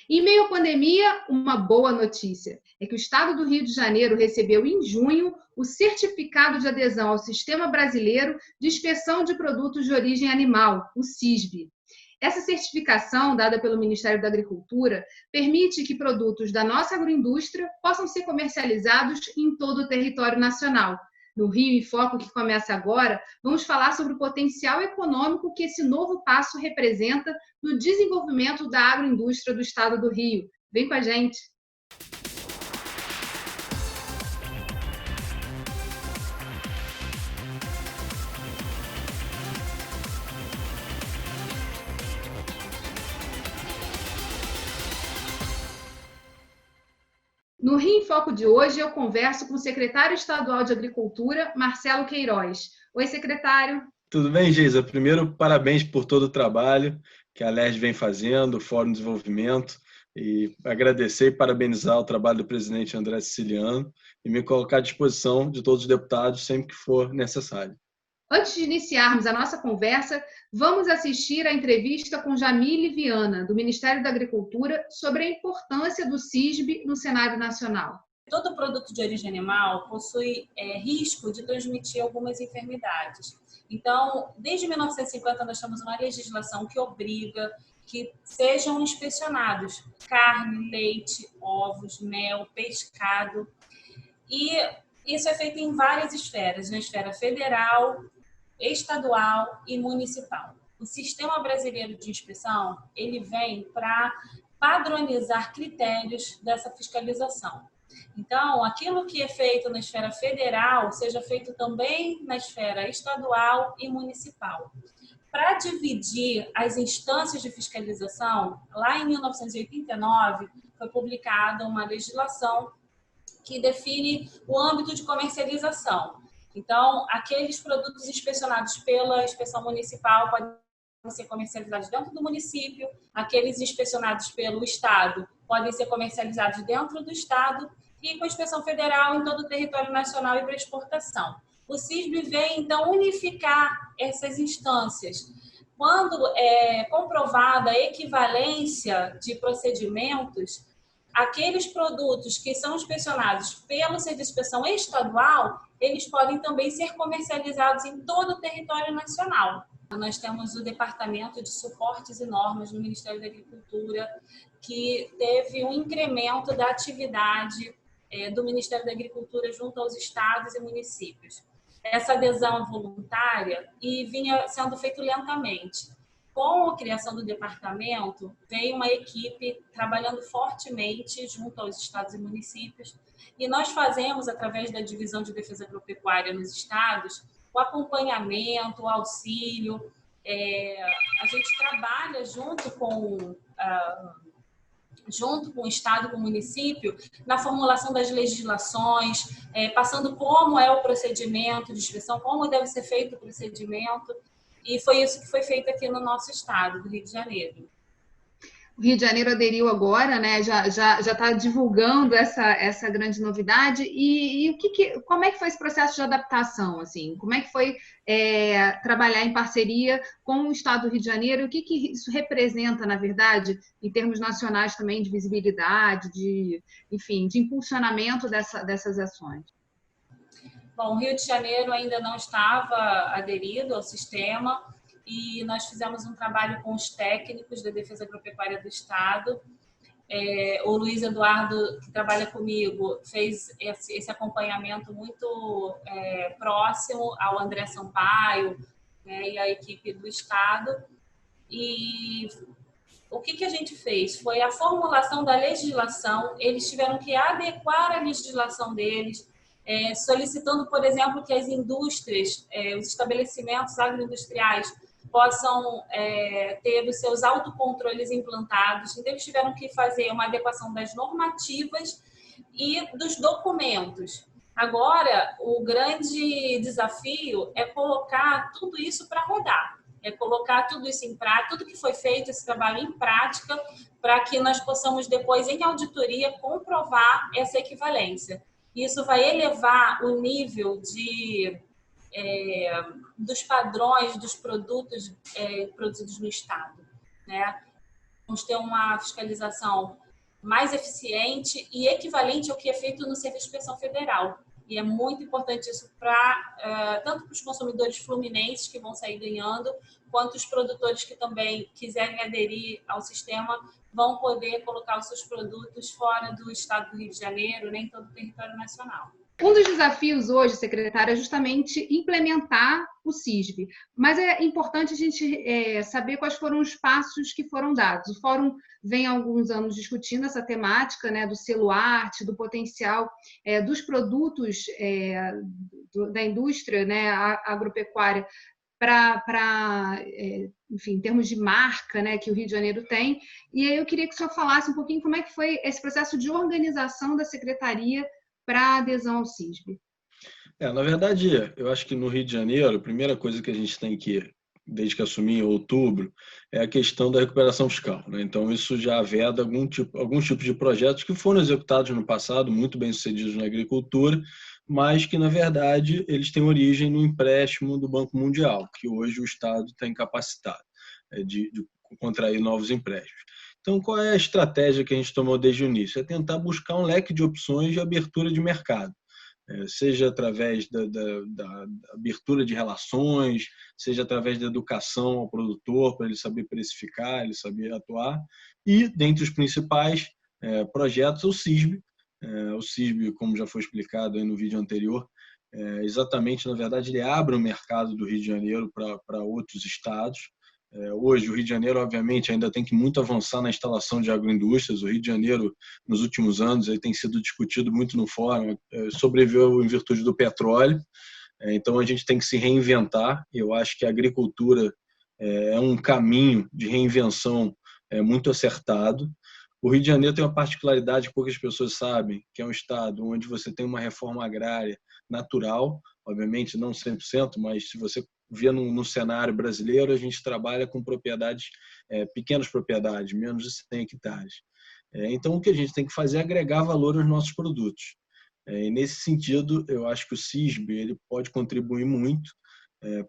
Em meio à pandemia, uma boa notícia é que o Estado do Rio de Janeiro recebeu em junho o certificado de adesão ao Sistema Brasileiro de Inspeção de Produtos de Origem Animal, o SISB. Essa certificação, dada pelo Ministério da Agricultura, permite que produtos da nossa agroindústria possam ser comercializados em todo o território nacional. No Rio em Foco, que começa agora, vamos falar sobre o potencial econômico que esse novo passo representa no desenvolvimento da agroindústria do estado do Rio. Vem com a gente! No Rio em Foco de hoje, eu converso com o secretário estadual de Agricultura, Marcelo Queiroz. Oi, secretário. Tudo bem, Geisa? Primeiro, parabéns por todo o trabalho que a LERJ vem fazendo, o Fórum de Desenvolvimento, e agradecer e parabenizar o trabalho do presidente André Siciliano e me colocar à disposição de todos os deputados sempre que for necessário. Antes de iniciarmos a nossa conversa, vamos assistir à entrevista com Jamile Viana, do Ministério da Agricultura, sobre a importância do SISB no cenário nacional. Todo produto de origem animal possui risco de transmitir algumas enfermidades. Então, desde 1950, nós temos uma legislação que obriga que sejam inspecionados carne, leite, ovos, mel, pescado. E isso é feito em várias esferas, na esfera federal, estadual e municipal. O Sistema Brasileiro de Inspeção, ele vem para padronizar critérios dessa fiscalização. Então, aquilo que é feito na esfera federal, seja feito também na esfera estadual e municipal. Para dividir as instâncias de fiscalização, lá em 1989, foi publicada uma legislação que define o âmbito de comercialização. Então, aqueles produtos inspecionados pela inspeção municipal podem ser comercializados dentro do município, aqueles inspecionados pelo Estado podem ser comercializados dentro do Estado e com a inspeção federal em todo o território nacional e para exportação. O SISB vem, então, unificar essas instâncias. Quando é comprovada a equivalência de procedimentos, aqueles produtos que são inspecionados pelo Serviço de Inspeção Estadual, eles podem também ser comercializados em todo o território nacional. Nós temos o Departamento de Suportes e Normas no Ministério da Agricultura, que teve um incremento da atividade do Ministério da Agricultura junto aos estados e municípios. Essa adesão voluntária e vinha sendo feito lentamente. Com a criação do departamento, veio uma equipe trabalhando fortemente junto aos estados e municípios, e nós fazemos, através da Divisão de Defesa Agropecuária nos estados, o acompanhamento, o auxílio. A gente trabalha junto com o Estado, com o município, na formulação das legislações, passando como é o procedimento de inspeção, como deve ser feito o procedimento. E foi isso que foi feito aqui no nosso estado, do Rio de Janeiro. O Rio de Janeiro aderiu agora, né? Já está divulgando essa grande novidade. E como é que foi esse processo de adaptação? Assim? Como é que foi trabalhar em parceria com o Estado do Rio de Janeiro? E o que isso representa, na verdade, em termos nacionais também, de visibilidade, de impulsionamento dessas ações? Bom, o Rio de Janeiro ainda não estava aderido ao sistema e nós fizemos um trabalho com os técnicos da Defesa Agropecuária do Estado. O Luiz Eduardo, que trabalha comigo, fez esse acompanhamento muito próximo ao André Sampaio, né, e à equipe do Estado. E o que a gente fez? Foi a formulação da legislação, eles tiveram que adequar a legislação deles, solicitando, por exemplo, que as indústrias, os estabelecimentos agroindustriais possam ter os seus autocontroles implantados. Então, eles tiveram que fazer uma adequação das normativas e dos documentos. Agora, o grande desafio é colocar tudo isso para rodar, colocar tudo isso em prática, tudo que foi feito, esse trabalho em prática, para que nós possamos depois, em auditoria, comprovar essa equivalência. Isso vai elevar o nível dos padrões dos produtos produzidos no Estado, né? vamos ter uma fiscalização mais eficiente e equivalente ao que é feito no Serviço de Inspeção Federal. E é muito importante isso tanto para os consumidores fluminenses, que vão sair ganhando, quanto os produtores que também quiserem aderir ao sistema vão poder colocar os seus produtos fora do estado do Rio de Janeiro, nem todo o território nacional. Um dos desafios hoje, secretária, é justamente implementar o CISB. Mas é importante a gente saber quais foram os passos que foram dados. O Fórum vem há alguns anos discutindo essa temática, né, do selo arte, do potencial dos produtos da indústria, né, agropecuária, enfim, em termos de marca, né, que o Rio de Janeiro tem. E aí eu queria que o senhor falasse um pouquinho como é que foi esse processo de organização da secretaria para a adesão ao CISB. Na verdade, eu acho que no Rio de Janeiro, a primeira coisa que a gente tem desde que assumi em outubro, é a questão da recuperação fiscal, né? Então, isso já veda alguns tipos de projetos que foram executados no passado, muito bem sucedidos na agricultura, mas que, na verdade, eles têm origem no empréstimo do Banco Mundial, que hoje o Estado está incapacitado de contrair novos empréstimos. Então, qual é a estratégia que a gente tomou desde o início? É tentar buscar um leque de opções de abertura de mercado, seja através da abertura de relações, seja através da educação ao produtor, para ele saber precificar, ele saber atuar, e, dentre os principais projetos, o CISB. O CISB, como já foi explicado aí no vídeo anterior, exatamente, na verdade, ele abre o mercado do Rio de Janeiro para outros estados. Hoje, o Rio de Janeiro, obviamente, ainda tem que muito avançar na instalação de agroindústrias. O Rio de Janeiro, nos últimos anos, tem sido discutido muito no fórum, sobreviveu em virtude do petróleo. Então, a gente tem que se reinventar. Eu acho que a agricultura é um caminho de reinvenção muito acertado. O Rio de Janeiro tem uma particularidade que poucas pessoas sabem, que é um estado onde você tem uma reforma agrária natural, obviamente não 100%, mas se você vê no cenário brasileiro, a gente trabalha com propriedades, pequenas propriedades, menos de 100 hectares. Então, o que a gente tem que fazer é agregar valor aos nossos produtos. E nesse sentido, eu acho que o CISB ele pode contribuir muito,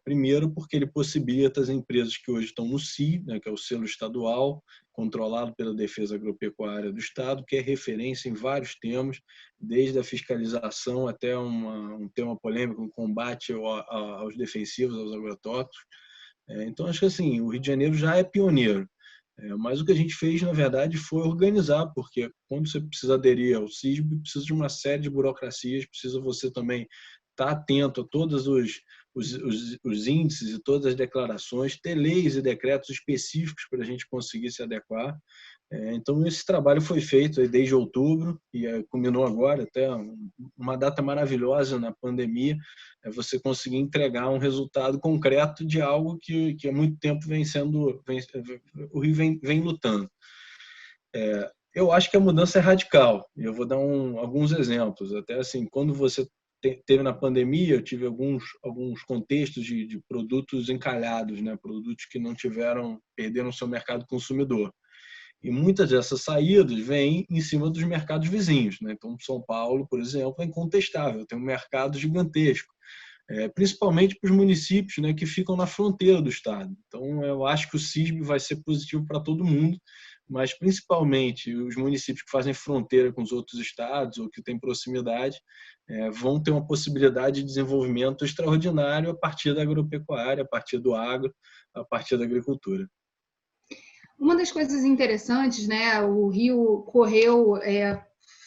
primeiro porque ele possibilita as empresas que hoje estão no SI, né, que é o selo estadual, controlado pela Defesa Agropecuária do Estado, que é referência em vários temas, desde a fiscalização até um tema polêmico, um combate aos defensivos, aos agrotóxicos. Então, acho que assim, o Rio de Janeiro já é pioneiro. Mas o que a gente fez, na verdade, foi organizar, porque quando você precisa aderir ao CISB, precisa de uma série de burocracias, precisa você também estar atento a todos os índices e todas as declarações, ter leis e decretos específicos para a gente conseguir se adequar. Então, esse trabalho foi feito desde outubro e culminou agora, até uma data maravilhosa na pandemia, você conseguir entregar um resultado concreto de algo que há muito tempo o Rio vem lutando. Eu acho que a mudança é radical. Eu vou dar alguns exemplos. Até assim, quando você teve na pandemia, eu tive alguns contextos de produtos encalhados, né? Produtos que não perderam seu mercado consumidor. E muitas dessas saídas vêm em cima dos mercados vizinhos, né? Então, São Paulo, por exemplo, é incontestável, tem um mercado gigantesco, principalmente para os municípios, né, que ficam na fronteira do estado. Então, eu acho que o CISB vai ser positivo para todo mundo, mas principalmente os municípios que fazem fronteira com os outros estados ou que têm proximidade vão ter uma possibilidade de desenvolvimento extraordinário a partir da agropecuária, a partir do agro, a partir da agricultura. Uma das coisas interessantes, né, o Rio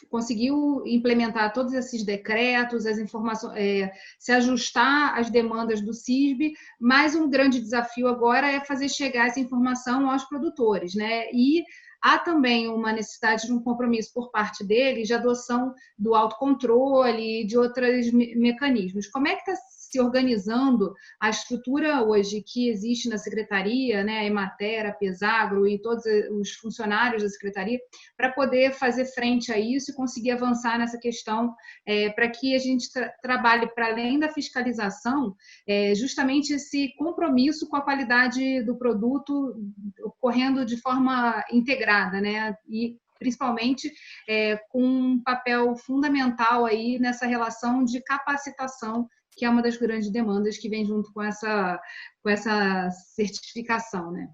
conseguiu implementar todos esses decretos, as informações, se ajustar às demandas do CISB, mas um grande desafio agora é fazer chegar essa informação aos produtores, né? E há também uma necessidade de um compromisso por parte deles de adoção do autocontrole e de outros mecanismos. Como é que está se organizando a estrutura hoje que existe na Secretaria, né, a Emater, a Pesagro e todos os funcionários da Secretaria, para poder fazer frente a isso e conseguir avançar nessa questão, para que a gente trabalhe, para além da fiscalização, justamente esse compromisso com a qualidade do produto ocorrendo de forma integrada, né, e principalmente com um papel fundamental aí nessa relação de capacitação, que é uma das grandes demandas que vem junto com essa certificação, né?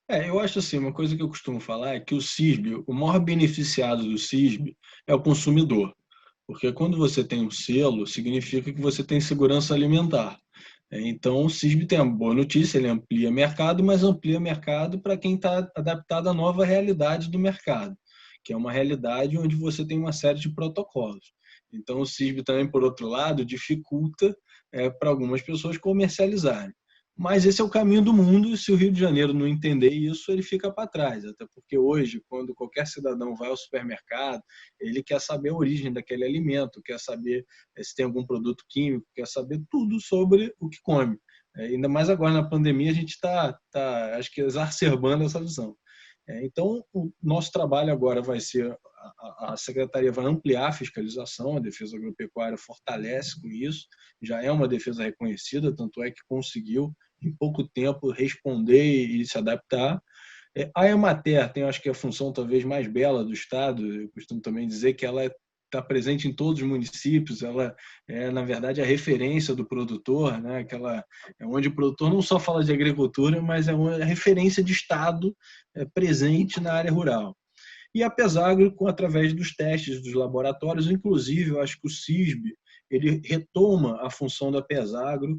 Eu acho assim, uma coisa que eu costumo falar é que o CISB, o maior beneficiado do CISB é o consumidor. Porque quando você tem um selo, significa que você tem segurança alimentar. Então, o CISB tem uma boa notícia, ele amplia mercado, mas amplia mercado para quem está adaptado à nova realidade do mercado, que é uma realidade onde você tem uma série de protocolos. Então, o CISB também, por outro lado, dificulta para algumas pessoas comercializarem. Mas esse é o caminho do mundo, e se o Rio de Janeiro não entender isso, ele fica para trás. Até porque hoje, quando qualquer cidadão vai ao supermercado, ele quer saber a origem daquele alimento, quer saber se tem algum produto químico, quer saber tudo sobre o que come. Ainda mais agora na pandemia, a gente está, acho que, exacerbando essa visão. Então, o nosso trabalho agora vai ser, a Secretaria vai ampliar a fiscalização, a Defesa Agropecuária fortalece com isso, já é uma defesa reconhecida, tanto é que conseguiu, em pouco tempo, responder e se adaptar. A Emater tem, acho que, a função talvez mais bela do Estado. Eu costumo também dizer que ela está presente em todos os municípios, ela é, na verdade, a referência do produtor, né? É onde o produtor não só fala de agricultura, mas é uma referência de Estado presente na área rural. E a Pesagro, através dos testes dos laboratórios, inclusive, eu acho que o CISB ele retoma a função da Pesagro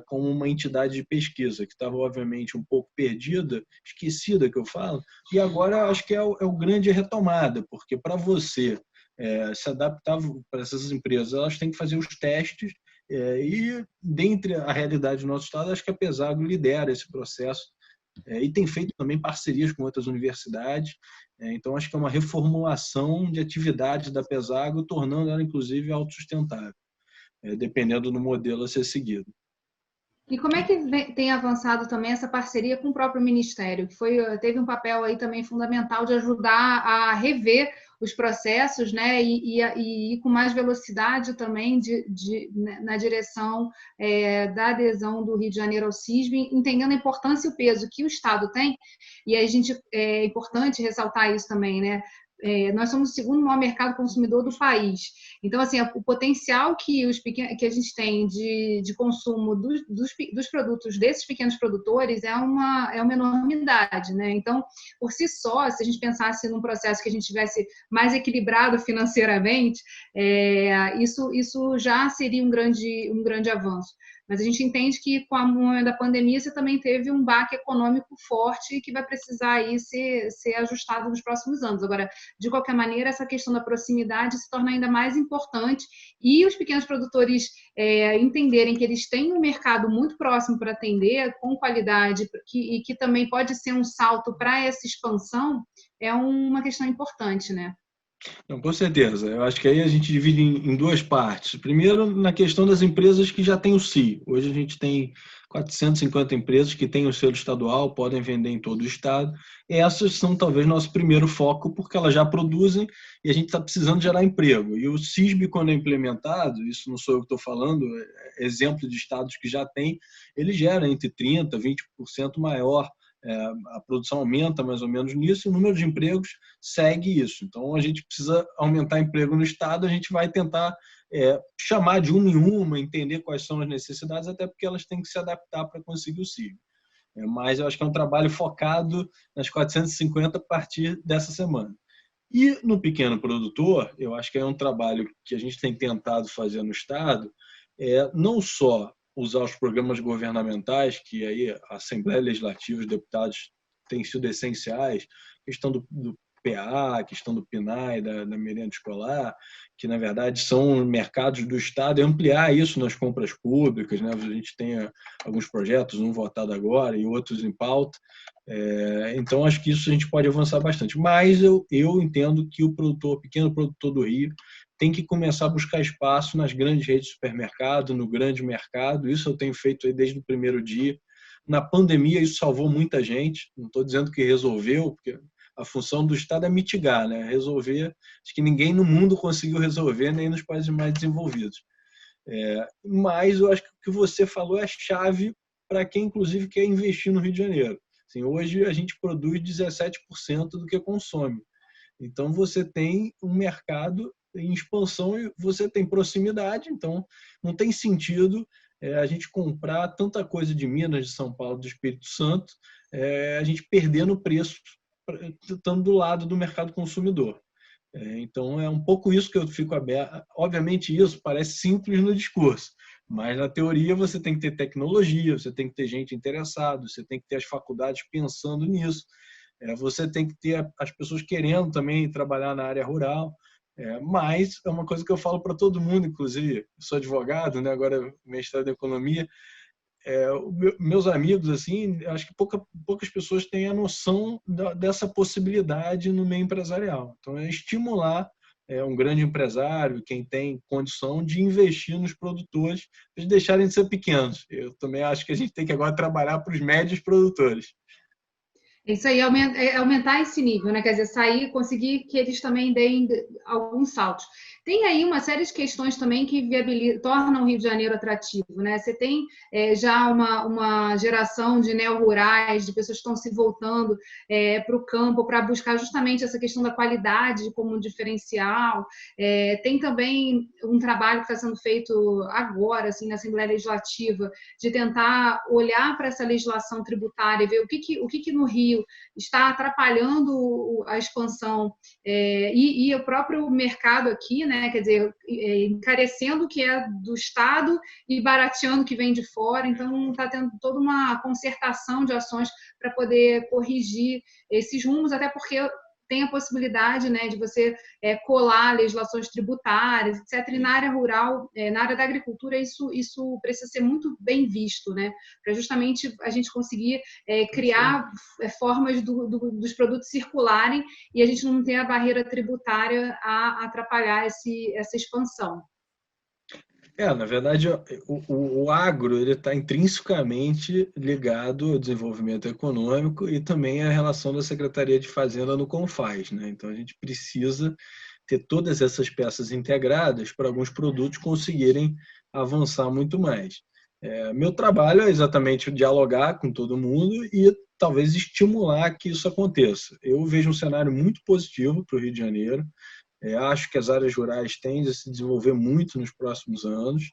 como uma entidade de pesquisa, que estava, obviamente, um pouco perdida, esquecida, que eu falo, e agora acho que é o grande retomada, porque para você se adaptar para essas empresas, elas têm que fazer os testes, e, dentre a realidade do nosso estado, acho que a Pesagro lidera esse processo, e tem feito também parcerias com outras universidades. Então, acho que é uma reformulação de atividades da Pesagro, tornando ela, inclusive, autossustentável, dependendo do modelo a ser seguido. E como é que tem avançado também essa parceria com o próprio Ministério, que teve um papel aí também fundamental de ajudar a rever os processos, né, e ir com mais velocidade também na direção da adesão do Rio de Janeiro ao CISB, entendendo a importância e o peso que o Estado tem, e é importante ressaltar isso também, né? Nós somos o segundo maior mercado consumidor do país. Então, assim, o potencial que a gente tem de consumo dos produtos desses pequenos produtores é uma enormidade, né? Então, por si só, se a gente pensasse num processo que a gente tivesse mais equilibrado financeiramente, isso já seria um grande avanço. Mas a gente entende que com a momento da pandemia você também teve um baque econômico forte que vai precisar aí ser ajustado nos próximos anos. Agora, de qualquer maneira, essa questão da proximidade se torna ainda mais importante e os pequenos produtores entenderem que eles têm um mercado muito próximo para atender, com qualidade, e que também pode ser um salto para essa expansão, é uma questão importante, né? Não, com certeza. Eu acho que aí a gente divide em duas partes. Primeiro, na questão das empresas que já têm o SI. Hoje a gente tem 450 empresas que têm o selo estadual, podem vender em todo o estado. Essas são talvez nosso primeiro foco, porque elas já produzem e a gente está precisando gerar emprego. E o CISB, quando é implementado, isso não sou eu que estou falando, é exemplo de estados que já têm, ele gera entre 30% e 20% maior. A produção aumenta mais ou menos nisso e o número de empregos segue isso. Então, a gente precisa aumentar emprego no Estado, a gente vai tentar chamar de uma em uma, entender quais são as necessidades, até porque elas têm que se adaptar para conseguir o CIG. Mas eu acho que é um trabalho focado nas 450 a partir dessa semana. E no pequeno produtor, eu acho que é um trabalho que a gente tem tentado fazer no Estado, não só usar os programas governamentais, que aí a Assembleia Legislativa, os deputados têm sido essenciais, questão do PA, a questão do PNAE, da merenda escolar, que na verdade são mercados do Estado, e ampliar isso nas compras públicas, né? A gente tem alguns projetos, um votado agora e outros em pauta. Então acho que isso a gente pode avançar bastante. Mas eu entendo que o pequeno produtor do Rio tem que começar a buscar espaço nas grandes redes de supermercado, no grande mercado. Isso eu tenho feito aí desde o primeiro dia. Na pandemia isso salvou muita gente. Não estou dizendo que resolveu, porque a função do Estado é mitigar, né? Resolver, acho que ninguém no mundo conseguiu resolver, nem nos países mais desenvolvidos. Mas eu acho que o que você falou é chave para quem, inclusive, quer investir no Rio de Janeiro. Assim, hoje a gente produz 17% do que consome. Então, você tem um mercado em expansão e você tem proximidade, então não tem sentido a gente comprar tanta coisa de Minas, de São Paulo, do Espírito Santo, a gente perdendo preço, estando do lado do mercado consumidor. Então, é um pouco isso que eu fico aberto. Obviamente, isso parece simples no discurso, mas na teoria você tem que ter tecnologia, você tem que ter gente interessada, você tem que ter as faculdades pensando nisso, você tem que ter as pessoas querendo também trabalhar na área rural. Mas é uma coisa que eu falo para todo mundo, inclusive, eu sou advogado, né, agora mestrado em economia, meus amigos, assim, acho que poucas pessoas têm a noção dessa possibilidade no meio empresarial. Então, é estimular um grande empresário, quem tem condição de investir nos produtores, de deixarem de ser pequenos. Eu também acho que a gente tem que agora trabalhar para os médios produtores. Isso aí, aumentar esse nível, né? Quer dizer, sair, conseguir que eles também deem alguns saltos. Tem aí uma série de questões também que tornam o Rio de Janeiro atrativo, né? Você tem já uma geração de neo-rurais, de pessoas que estão se voltando para o campo para buscar justamente essa questão da qualidade como um diferencial. Tem também um trabalho que está sendo feito agora, assim, na Assembleia Legislativa, de tentar olhar para essa legislação tributária e ver o que no Rio está atrapalhando a expansão e o próprio mercado aqui, né? Quer dizer, encarecendo o que é do Estado e barateando o que vem de fora. Então, está tendo toda uma concertação de ações para poder corrigir esses rumos, até porque tem a possibilidade, né, de você colar legislações tributárias, etc. E na área rural, na área da agricultura, isso precisa ser muito bem visto, né, para justamente a gente conseguir criar formas dos produtos circularem e a gente não ter a barreira tributária a atrapalhar essa expansão. Na verdade, o agro está intrinsecamente ligado ao desenvolvimento econômico e também à relação da Secretaria de Fazenda no CONFAS, né? Então, a gente precisa ter todas essas peças integradas para alguns produtos conseguirem avançar muito mais. Meu trabalho é exatamente dialogar com todo mundo e talvez estimular que isso aconteça. Eu vejo um cenário muito positivo para o Rio de Janeiro. Acho que as áreas rurais tendem a se desenvolver muito nos próximos anos.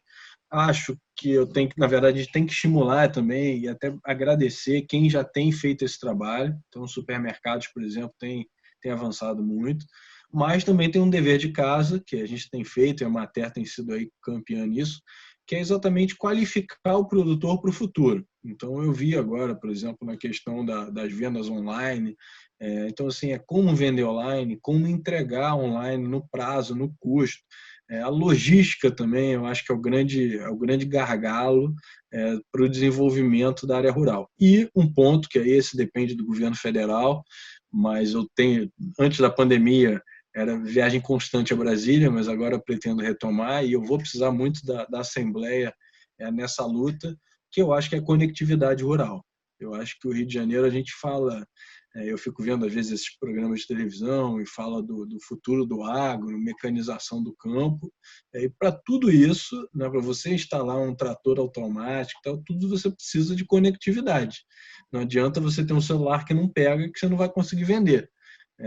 Acho que na verdade, a gente tem que estimular também e até agradecer quem já tem feito esse trabalho. Então, os supermercados, por exemplo, têm avançado muito. Mas também tem um dever de casa que a gente tem feito, e a Emater tem sido aí campeã nisso, que é exatamente qualificar o produtor para o futuro. Então, eu vi agora, por exemplo, na questão das vendas online. Então, assim, como vender online, como entregar online no prazo, no custo. A logística também, eu acho que é o grande gargalo para o desenvolvimento da área rural. E um ponto, que esse depende do governo federal, mas antes da pandemia, era viagem constante a Brasília, mas agora eu pretendo retomar e eu vou precisar muito da Assembleia nessa luta, que eu acho que é a conectividade rural. Eu acho que o Rio de Janeiro, a gente fala, eu fico vendo às vezes esses programas de televisão e fala do futuro do agro, mecanização do campo, e para tudo isso, né, para você instalar um trator automático, tudo você precisa de conectividade. Não adianta você ter um celular que não pega, que você não vai conseguir vender.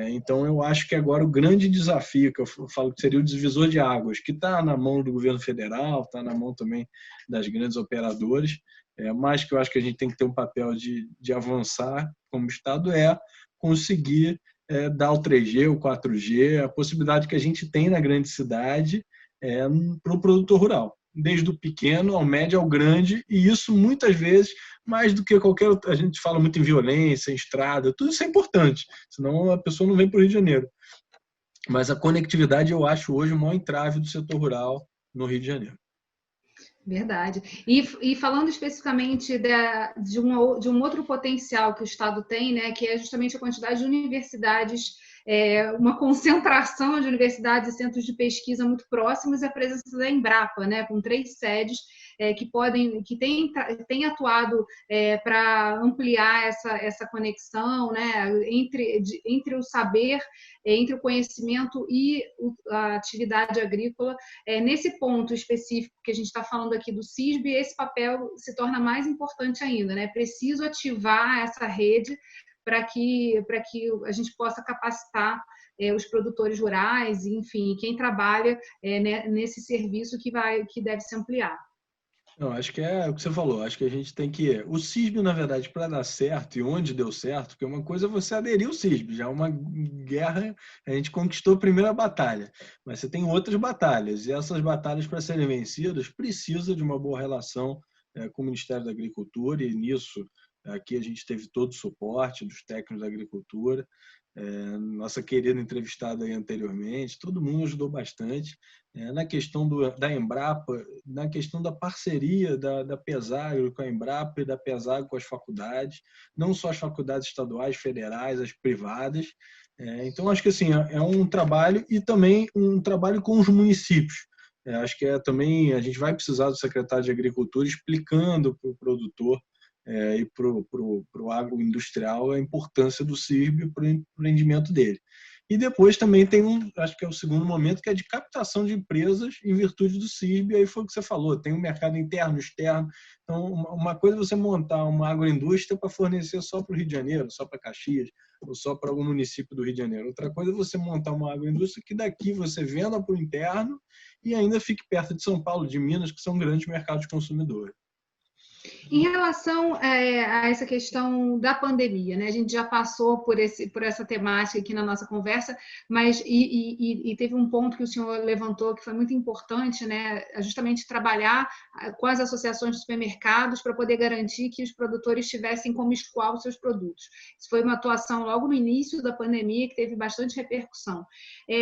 Então, eu acho que agora o grande desafio, que eu falo que seria o divisor de águas, que está na mão do governo federal, está na mão também das grandes operadoras, mas que eu acho que a gente tem que ter um papel de avançar como Estado, conseguir dar o 3G, o 4G, a possibilidade que a gente tem na grande cidade para o produtor rural, desde o pequeno ao médio ao grande, e isso muitas vezes, mais do que qualquer outra, a gente fala muito em violência, em estrada, tudo isso é importante, senão a pessoa não vem para o Rio de Janeiro. Mas a conectividade eu acho hoje o maior entrave do setor rural no Rio de Janeiro. Verdade. E falando especificamente de um outro potencial que o Estado tem, né, que é justamente a quantidade de universidades, uma concentração de universidades e centros de pesquisa muito próximos e a presença da Embrapa, né, com 3 sedes que têm atuado para ampliar essa conexão, né, entre o saber, entre o conhecimento e a atividade agrícola. Nesse ponto específico que a gente está falando aqui do CISB, esse papel se torna mais importante ainda, né? Preciso ativar essa rede para que a gente possa capacitar os produtores rurais, enfim, quem trabalha nesse serviço que deve se ampliar. Não, acho que é o que você falou. Acho que a gente tem que... O CISB, na verdade, para dar certo e onde deu certo, porque uma coisa é você aderir ao CISB, já é uma guerra, a gente conquistou a primeira batalha, mas você tem outras batalhas, e essas batalhas, para serem vencidas, precisa de uma boa relação com o Ministério da Agricultura, e nisso aqui a gente teve todo o suporte dos técnicos da agricultura, nossa querida entrevistada aí anteriormente, todo mundo ajudou bastante. Na questão da Embrapa, na questão da parceria da Pesagro com a Embrapa e da Pesagro com as faculdades, não só as faculdades estaduais, federais, as privadas. Então, acho que assim, é um trabalho e também um trabalho com os municípios. Acho que também a gente vai precisar do secretário de Agricultura explicando para o produtor e para o agroindustrial a importância do CIRB para o empreendimento dele. E depois também tem acho que é o segundo momento, que é de captação de empresas em virtude do CIRB, aí foi o que você falou, tem um mercado interno, externo. Então, uma coisa é você montar uma agroindústria para fornecer só para o Rio de Janeiro, só para Caxias, ou só para algum município do Rio de Janeiro. Outra coisa é você montar uma agroindústria que daqui você venda para o interno e ainda fique perto de São Paulo, de Minas, que são grandes mercados consumidores. Em relação a essa questão da pandemia, né? A gente já passou por essa temática aqui na nossa conversa, mas e teve um ponto que o senhor levantou que foi muito importante, né? Justamente trabalhar com as associações de supermercados para poder garantir que os produtores tivessem como escoar os seus produtos. Isso foi uma atuação logo no início da pandemia que teve bastante repercussão.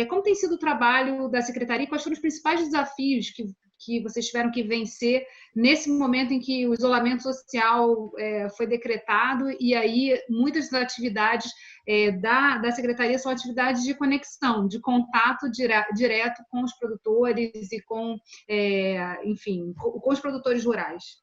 Como tem sido o trabalho da secretaria? Quais foram os principais desafios que vocês tiveram que vencer nesse momento em que o isolamento social foi decretado e aí muitas das atividades da secretaria são atividades de conexão, de contato direto com os produtores e enfim, com os produtores rurais?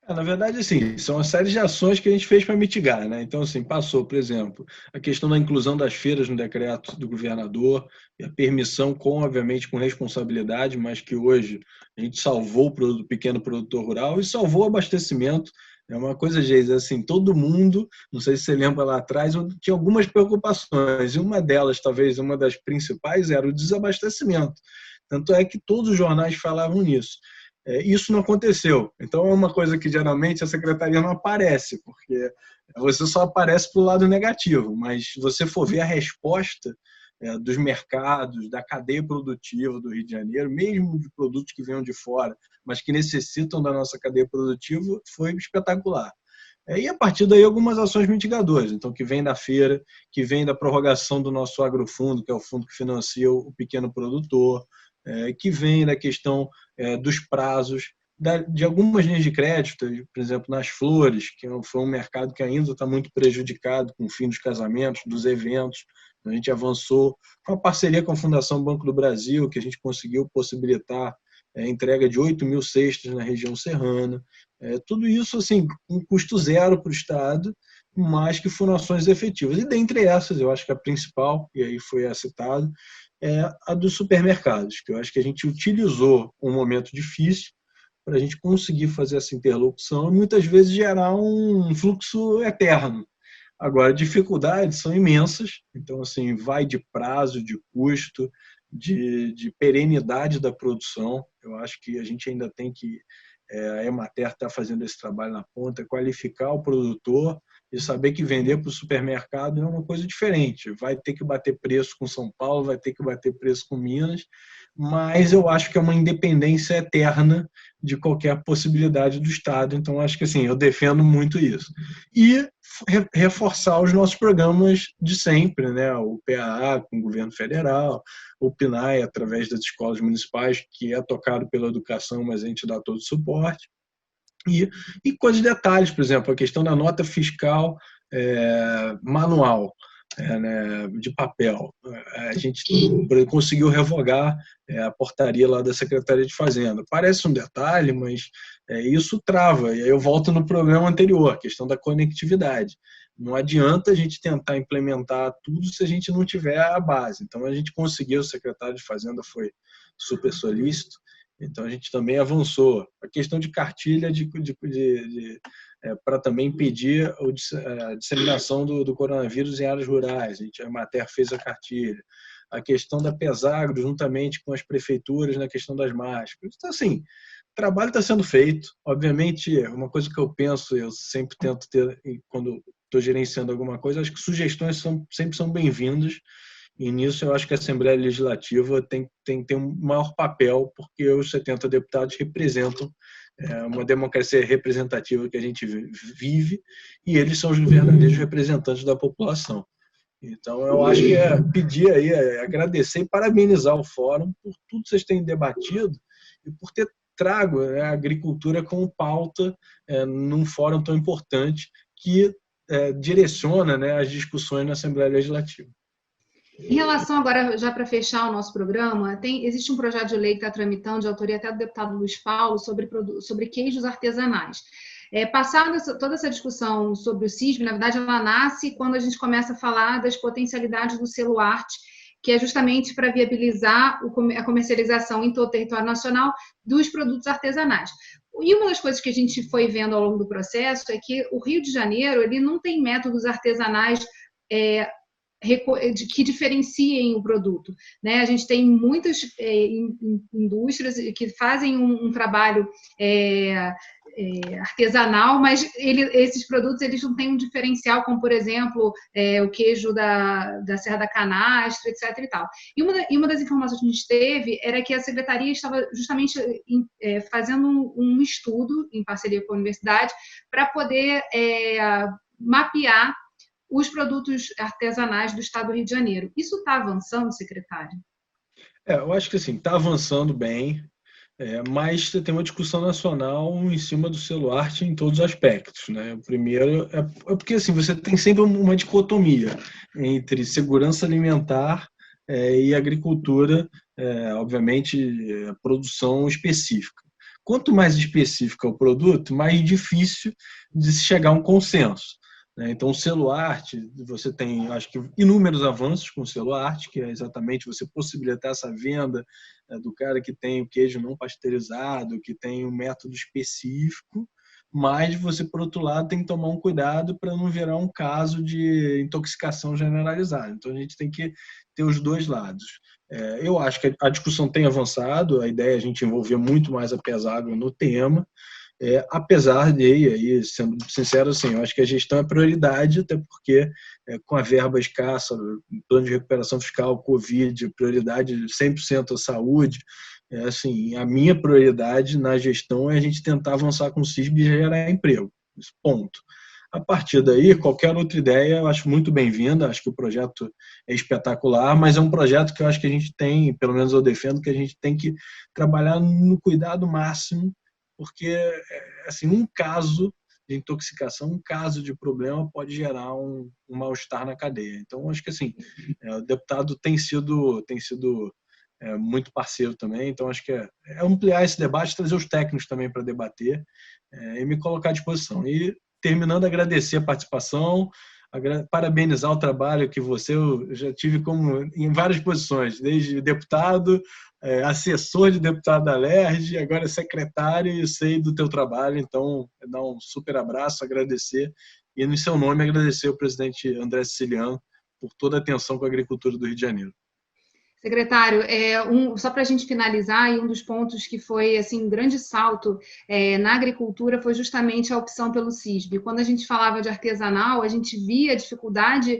Na verdade, assim, são uma série de ações que a gente fez para mitigar, né? Então, assim, passou, por exemplo, a questão da inclusão das feiras no decreto do governador, e a permissão, obviamente, com responsabilidade, mas que hoje a gente salvou o pequeno produtor rural e salvou o abastecimento. É uma coisa, Geisa, assim, todo mundo, não sei se você lembra lá atrás, tinha algumas preocupações, e uma delas, talvez uma das principais, era o desabastecimento. Tanto é que todos os jornais falavam nisso. Isso não aconteceu. Então, é uma coisa que geralmente a secretaria não aparece, porque você só aparece para o lado negativo, mas se você for ver a resposta dos mercados, da cadeia produtiva do Rio de Janeiro, mesmo de produtos que venham de fora, mas que necessitam da nossa cadeia produtiva, foi espetacular. E a partir daí algumas ações mitigadoras, então que vem da feira, que vem da prorrogação do nosso agrofundo, que é o fundo que financia o pequeno produtor, que vem da questão dos prazos, de algumas linhas de crédito, por exemplo, nas flores, que foi um mercado que ainda está muito prejudicado com o fim dos casamentos, dos eventos. A gente avançou com a parceria com a Fundação Banco do Brasil, que a gente conseguiu possibilitar a entrega de 8.000 cestas na região serrana. Tudo isso assim, com custo zero para o Estado, mas que foram ações efetivas. E dentre essas, eu acho que a principal, e aí foi citado, é a dos supermercados, que eu acho que a gente utilizou um momento difícil para a gente conseguir fazer essa interlocução e muitas vezes gerar um fluxo eterno. Agora, dificuldades são imensas, então assim, vai de prazo, de custo, de perenidade da produção. Eu acho que a gente ainda tem que, a Emater está fazendo esse trabalho na ponta, qualificar o produtor e saber que vender para o supermercado é uma coisa diferente. Vai ter que bater preço com São Paulo, vai ter que bater preço com Minas, mas eu acho que é uma independência eterna de qualquer possibilidade do Estado. Então, acho que assim, eu defendo muito isso. E reforçar os nossos programas de sempre, né? O PAA com o governo federal, o PNAE através das escolas municipais, que é tocado pela educação, mas a gente dá todo o suporte. E coisas de detalhes, por exemplo, a questão da nota fiscal manual, né, de papel. A gente conseguiu revogar a portaria lá da Secretaria de Fazenda. Parece um detalhe, mas isso trava. E aí eu volto no programa anterior, a questão da conectividade. Não adianta a gente tentar implementar tudo se a gente não tiver a base. Então, a gente conseguiu, o secretário de Fazenda foi super solícito, então a gente também avançou. A questão de cartilha para também impedir a disseminação do coronavírus em áreas rurais. A Emater fez a cartilha. A questão da Pesagro, juntamente com as prefeituras, na questão das máscaras. Então, assim, trabalho está sendo feito. Obviamente, uma coisa que eu penso, eu sempre tento ter, quando estou gerenciando alguma coisa, acho que sugestões sempre são bem-vindas. E nisso eu acho que a Assembleia Legislativa tem que ter um maior papel, porque os 70 deputados representam uma democracia representativa que a gente vive, e eles são os verdadeiros representantes da população. Então, eu acho que pedir aí, agradecer e parabenizar o Fórum por tudo que vocês têm debatido e por ter trago a agricultura como pauta num fórum tão importante que direciona as discussões na Assembleia Legislativa. Em relação agora, já para fechar o nosso programa, existe um projeto de lei que está tramitando, de autoria até do deputado Luiz Paulo, sobre queijos artesanais. Passada toda essa discussão sobre o CISB, na verdade, ela nasce quando a gente começa a falar das potencialidades do selo arte, que é justamente para viabilizar a comercialização em todo o território nacional dos produtos artesanais. E uma das coisas que a gente foi vendo ao longo do processo é que o Rio de Janeiro ele não tem métodos artesanais que diferenciem o produto, né? A gente tem muitas indústrias que fazem um trabalho artesanal, mas esses produtos eles não têm um diferencial, como por exemplo o queijo da Serra da Canastra, etc. e tal. E uma das informações que a gente teve era que a secretaria estava justamente fazendo um estudo em parceria com a universidade para poder mapear os produtos artesanais do estado do Rio de Janeiro. Isso está avançando, secretário? Eu acho que assim, está avançando bem, mas tem uma discussão nacional em cima do selo arte em todos os aspectos, né? O primeiro é porque assim, você tem sempre uma dicotomia entre segurança alimentar e agricultura, obviamente, produção específica. Quanto mais específico é o produto, mais difícil de se chegar a um consenso. Então, o selo arte, você tem, acho que, inúmeros avanços com o selo arte, que é exatamente você possibilitar essa venda do cara que tem o queijo não pasteurizado, que tem um método específico, mas você, por outro lado, tem que tomar um cuidado para não virar um caso de intoxicação generalizada. Então, a gente tem que ter os dois lados. Eu acho que a discussão tem avançado, a ideia é a gente envolver muito mais a Pesagro no tema, apesar de, aí, sendo sincero, assim, eu acho que a gestão é prioridade, até porque com a verba escassa, plano de recuperação fiscal, Covid, prioridade 100% à saúde, assim, a minha prioridade na gestão é a gente tentar avançar com o CISB e gerar emprego. Ponto. A partir daí, qualquer outra ideia eu acho muito bem-vinda, acho que o projeto é espetacular, mas é um projeto que eu acho que a gente tem, pelo menos eu defendo, que a gente tem que trabalhar no cuidado máximo, porque assim, um caso de intoxicação, um caso de problema pode gerar um mal-estar na cadeia. Então, acho que assim, o deputado tem sido muito parceiro também, então acho que é ampliar esse debate, trazer os técnicos também para debater e me colocar à disposição. E, terminando, agradecer a participação, parabenizar o trabalho que eu já tive em várias posições, desde deputado, assessor de deputado da LERJ, agora secretário, e sei do teu trabalho, então dar um super abraço, agradecer, e no seu nome agradecer ao presidente André Siciliano por toda a atenção com a agricultura do Rio de Janeiro. Secretário, só para a gente finalizar, e um dos pontos que foi assim, um grande salto na agricultura foi justamente a opção pelo CISB. Quando a gente falava de artesanal, a gente via a dificuldade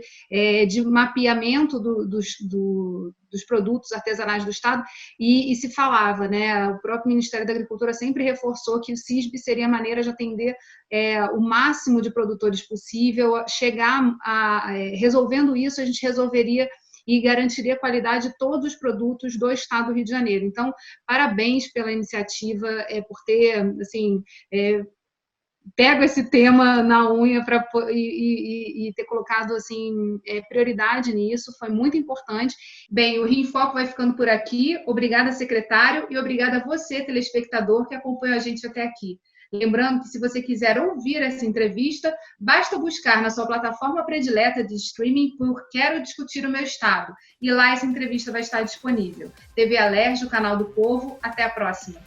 de mapeamento dos produtos artesanais do Estado e se falava, né? O próprio Ministério da Agricultura sempre reforçou que o CISB seria a maneira de atender o máximo de produtores possível, chegar resolvendo isso, a gente resolveria e garantiria a qualidade de todos os produtos do Estado do Rio de Janeiro. Então, parabéns pela iniciativa, por ter, assim, pego esse tema na unha e ter colocado, assim, prioridade nisso, foi muito importante. Bem, o Rio em Foco vai ficando por aqui. Obrigada, secretário, e obrigada a você, telespectador, que acompanhou a gente até aqui. Lembrando que, se você quiser ouvir essa entrevista, basta buscar na sua plataforma predileta de streaming por Quero Discutir o Meu Estado. E lá essa entrevista vai estar disponível. TV Alerj, o canal do Povo. Até a próxima.